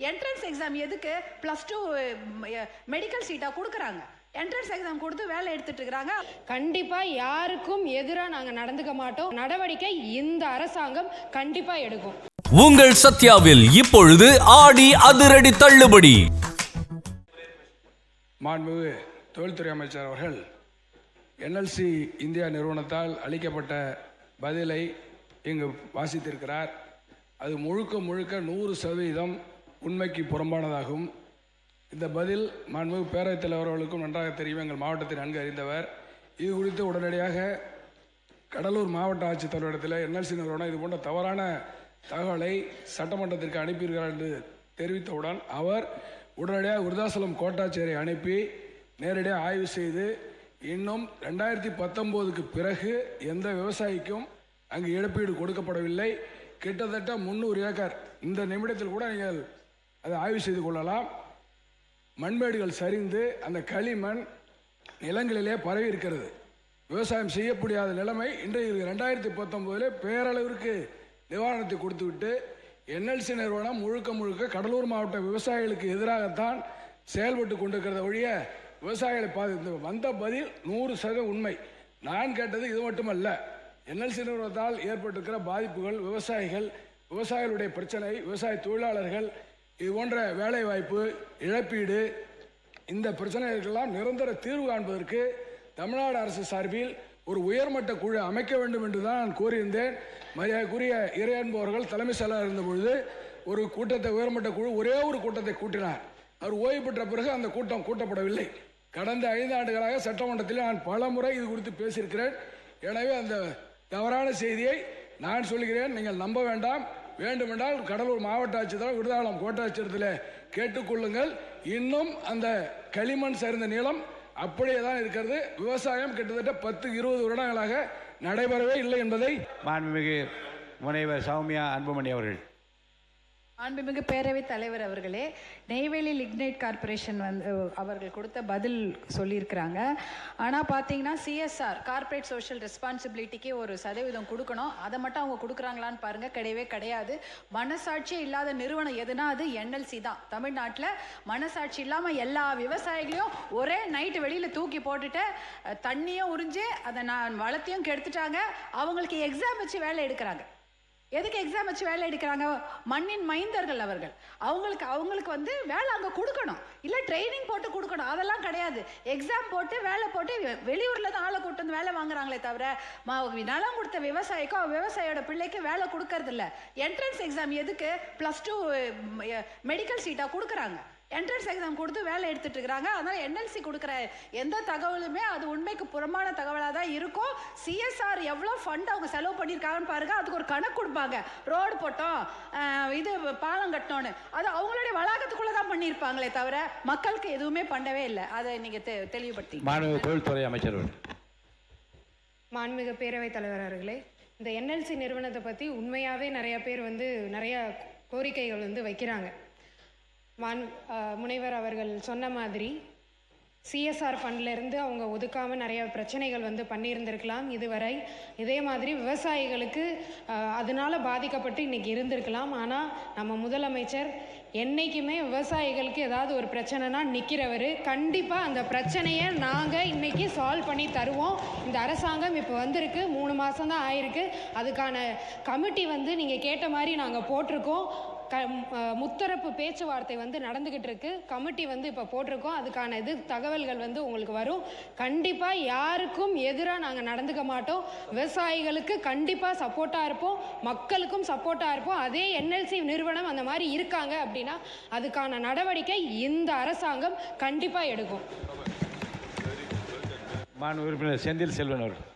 Entrance exam எதுக்கு +2 medical சீட்டாக கொடுக்குறாங்க. Entrance exam கொடுத்து வேலை எடுத்துட்டு இருக்கிறாங்க. கண்டிப்பா யாருக்கும் எதிராக நாங்க நடந்துக்க மாட்டோம். நடவடிக்கை இந்த அரசாங்கம் கண்டிப்பா எடுக்கும். உங்கள் சத்யாவில் இப்பொழுது ஆடி அதிரடி தள்ளுபடி. மாண்புமிகு தொழில்துறை அமைச்சர் அவர்கள் என்எல்சி இந்தியா நிறுவனத்தால் அளிக்கப்பட்ட பதிலை இங்கு வாசித்திருக்கிறார். அது முழுக்க 100% உண்மைக்கு புறம்பானதாகும். இந்த பதில் மாண்புமிகு பேரவைத் தலைவர் அவர்களுக்கும் நன்றாக தெரியும், எங்கள் மாவட்டத்தை நன்கு அறிந்தவர். இது குறித்து உடனடியாக கடலூர் மாவட்ட ஆட்சித்தலைவரிடத்தில் என்எல்சி நிறுவனம் இது போன்ற தவறான தகவலை சட்டமன்றத்திற்கு அனுப்பியிருக்கிறார் என்று தெரிவித்தவுடன் அவர் உடனடியாக விருதாசலம் கோட்டாட்சியரை அனுப்பி நேரடியாக ஆய்வு செய்து இன்னும் 2019க்கு பிறகு எந்த விவசாயிக்கும் அங்கு இழப்பீடு கொடுக்கப்படவில்லை. கிட்டத்தட்ட 300 ஏக்கர் இந்த நிமிடத்தில் கூட நீங்கள் அதை ஆய்வு செய்து கொள்ளலாம். மண்மேடுகள் சரிந்து அந்த களிமண் நிலங்களிலே பரவி இருக்கிறது. விவசாயம் செய்ய முடியாத நிலைமை இன்றைக்கு 2019 பேரளவிற்கு நிவாரணத்தை கொடுத்துவிட்டு என்எல்சி நிறுவனம் முழுக்க கடலூர் மாவட்ட விவசாயிகளுக்கு எதிராகத்தான் செயல்பட்டு கொண்டிருக்கிறத ஒழிய விவசாயிகளை பாதித்து வந்த பதில் 100% உண்மை. நான் கேட்டது இது மட்டுமல்ல, என்எல்சி நிறுவனத்தால் ஏற்பட்டிருக்கிற பாதிப்புகள், விவசாயிகளுடைய பிரச்சனை, விவசாய தொழிலாளர்கள் இது போன்ற வேலை வாய்ப்பு இழப்பீடு, இந்த பிரச்சனைகளுக்கெல்லாம் நிரந்தர தீர்வு காண்பதற்கு தமிழ்நாடு அரசு சார்பில் ஒரு உயர்மட்ட குழு அமைக்க வேண்டும் என்று தான் நான் கோரியிருந்தேன். மரியாதைக்குரிய இறையன்பு அவர்கள் தலைமை செயலாளர் இருந்த பொழுது ஒரு கூட்டத்தை, உயர்மட்ட குழு ஒரே ஒரு கூட்டத்தை கூட்டினார். அவர் ஓய்வு பெற்ற பிறகு அந்த கூட்டம் கூட்டப்படவில்லை. கடந்த 5 ஆண்டுகளாக சட்டமன்றத்தில் நான் பல முறை இது குறித்து பேசியிருக்கிறேன். எனவே அந்த தவறான செய்தியை நான் சொல்கிறேன், நீங்கள் நம்ப வேண்டாம். வேண்டுமென்றால் கடலூர் மாவட்ட ஆட்சித்தலைவர் விருதாசலம் கோட்டாட்சியரத்தில் கேட்டுக்கொள்ளுங்கள். இன்னும் அந்த களிமண் சேர்ந்த நிலம் அப்படியே தான் இருக்கிறது. விவசாயம் கிட்டத்தட்ட 10-20 வருடங்களாக நடைபெறவே இல்லை என்பதை மாண்புமிகு முனைவர் சௌமியா அன்புமணி அவர்கள். மாண்புமிகு பேரவைத் தலைவர் அவர்களே, நெய்வேலி லிக்னைட் கார்பரேஷன் அவர்கள் கொடுத்த பதில் சொல்லியிருக்கிறாங்க. ஆனால் பார்த்தீங்கன்னா சிஎஸ்ஆர் கார்பரேட் சோஷியல் ரெஸ்பான்சிபிலிட்டிக்கு ஒரு சதவீதம் கொடுக்கணும். அதை மட்டும் அவங்க கொடுக்குறாங்களான்னு பாருங்கள், கிடையவே கிடையாது. மனசாட்சியே இல்லாத நிறுவனம் எதுனா அது என்எல்சி தான். தமிழ்நாட்டில் மனசாட்சி இல்லாமல் எல்லா விவசாயிகளையும் ஒரே நைட்டு வெளியில் தூக்கி போட்டுட்டு தண்ணியும் உறிஞ்சு அதை வளத்தையும் கெடுத்துட்டாங்க. அவங்களுக்கு எக்ஸாம் வச்சு வேலை எடுக்கிறாங்க. எதுக்கு எக்ஸாம் வச்சு வேலை எடுக்கிறாங்க? மண்ணின் மைந்தர்கள் அவர்கள். அவங்களுக்கு வந்து வேலை அங்கே கொடுக்கணும், இல்லை ட்ரைனிங் போட்டு கொடுக்கணும். அதெல்லாம் கிடையாது. எக்ஸாம் போட்டு வேலை போட்டு வெளியூரில் தான் ஆளை கூட்டு வந்து வேலை வாங்குறாங்களே தவிர நிலம் கொடுத்த விவசாயிக்கோ விவசாயியோட பிள்ளைக்கு வேலை கொடுக்கறது இல்லை. என்ட்ரன்ஸ் எக்ஸாம் எதுக்கு? +2 மெடிக்கல் சீட்டாக கொடுக்குறாங்க. என்ட்ரன்ஸ் எக்ஸாம் கொடுத்து வேலை எடுத்துட்டு இருக்கிறாங்க. அதனால் என்எல்சி கொடுக்குற எந்த தகவலுமே அது உண்மைக்கு புறமான தகவலாக தான் இருக்கும். சிஎஸ்ஆர் எவ்வளோ ஃபண்ட் அவங்க செலவு பண்ணியிருக்காங்கன்னு பாருங்க. அதுக்கு ஒரு கணக்கு கொடுப்பாங்க. ரோடு போட்டோம், இது பாலம் கட்டணும்னு. அது அவங்களுடைய வளாகத்துக்குள்ளே தான் பண்ணியிருப்பாங்களே தவிர மக்களுக்கு எதுவுமே பண்ணவே இல்லை. அதை நீங்கள் தெளிவுபடுத்தி. மாண்புமிகு தொழில்துறை அமைச்சர். மாண்புமிகு பேரவைத் தலைவர் அவர்களே, இந்த என்எல்சி நிறுவனத்தை பற்றி உண்மையாகவே நிறைய பேர் நிறைய கோரிக்கைகள் வைக்கிறாங்க. முனைவர் அவர்கள் சொன்ன மாதிரி சிஎஸ்ஆர் ஃபண்ட்லேருந்து அவங்க ஒதுக்காமல் நிறைய பிரச்சனைகள் பண்ணியிருந்திருக்கலாம் இதுவரை. இதே மாதிரி விவசாயிகளுக்கு அதனால் பாதிக்கப்பட்டு இன்றைக்கி இருந்திருக்கலாம். ஆனால் நம்ம முதலமைச்சர் என்றைக்குமே விவசாயிகளுக்கு ஏதாவது ஒரு பிரச்சனைனா நிற்கிறவர். கண்டிப்பாக அந்த பிரச்சனையை நாங்கள் இன்றைக்கி சால்வ் பண்ணி தருவோம். இந்த அரசாங்கம் இப்போ வந்திருக்கு, 3 மாதம்தான் ஆயிருக்கு. அதுக்கான கமிட்டி நீங்கள் கேட்ட மாதிரி நாங்கள் போட்டிருக்கோம். முத்தரப்பு பேச்சுவார்த்தை நடந்துக்கிட்டு இருக்கு. கமிட்டி இப்போ போட்டிருக்கோம். அதுக்கான தகவல்கள் உங்களுக்கு வரும். கண்டிப்பாக யாருக்கும் எதிராக நாங்கள் நடந்துக்க மாட்டோம். விவசாயிகளுக்கு கண்டிப்பாக சப்போர்ட்டாக இருப்போம், மக்களுக்கும் சப்போர்ட்டாக இருப்போம். அதே என்எல்சி நிறுவனம் அந்த மாதிரி இருக்காங்க அப்படின்னா அதுக்கான நடவடிக்கை இந்த அரசாங்கம் கண்டிப்பாக எடுக்கும். மாண்பு உறுப்பினர் செந்தில் செல்வன் அவர்கள்.